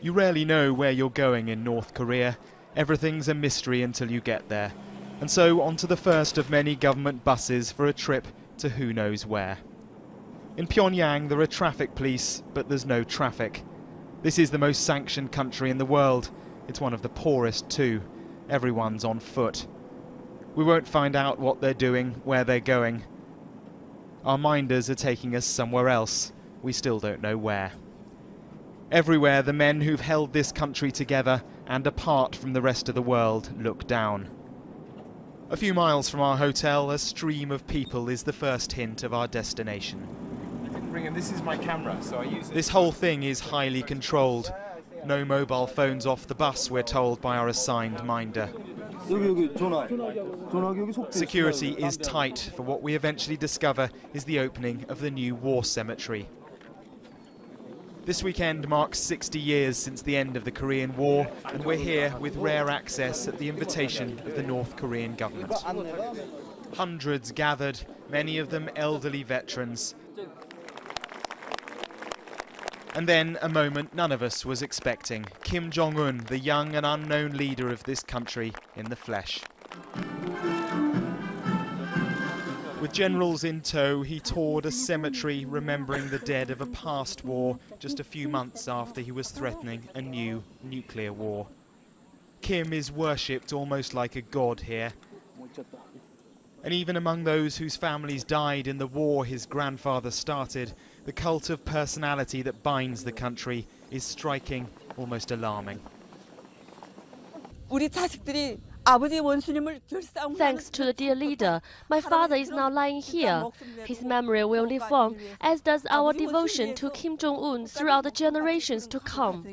You rarely know where you're going in North Korea. Everything's a mystery until you get there. And so onto the first of many government buses for a trip to who knows where. In Pyongyang there are traffic police, but there's no traffic. This is the most sanctioned country in the world. It's one of the poorest too. Everyone's on foot. We won't find out what they're doing, where they're going. Our minders are taking us somewhere else. We still don't know where. Everywhere the men who've held this country together and apart from the rest of the world look down. A few miles from our hotel, a stream of people is the first hint of our destination. You can bring in, this is my camera, so I use it. This whole thing is highly controlled. No mobile phones off the bus, we're told by our assigned minder. Security is tight for what we eventually discover is the opening of the new war cemetery. This weekend marks 60 years since the end of the Korean War, and we're here with rare access at the invitation of the North Korean government. Hundreds gathered, many of them elderly veterans. And then a moment none of us was expecting. Kim Jong Un, the young and unknown leader of this country, in the flesh. With generals in tow, he toured a cemetery remembering the dead of a past war just a few months after he was threatening a new nuclear war. Kim is worshipped almost like a god here. And even among those whose families died in the war his grandfather started, the cult of personality that binds the country is striking, almost alarming. Thanks to the dear leader, my father is now lying here. His memory will live on, as does our devotion to Kim Jong Un throughout the generations to come.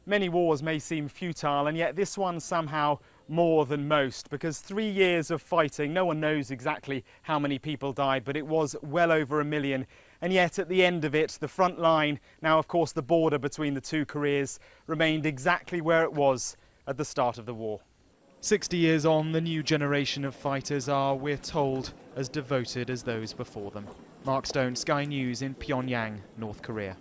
Many wars may seem futile, and yet this one somehow more than most, because 3 years of fighting, no one knows exactly how many people died, but it was well over 1 million. And yet at the end of it, the front line, now of course the border between the two Koreas, remained exactly where it was at the start of the war. 60 years on, the new generation of fighters are, we're told, as devoted as those before them. Mark Stone, Sky News in Pyongyang, North Korea.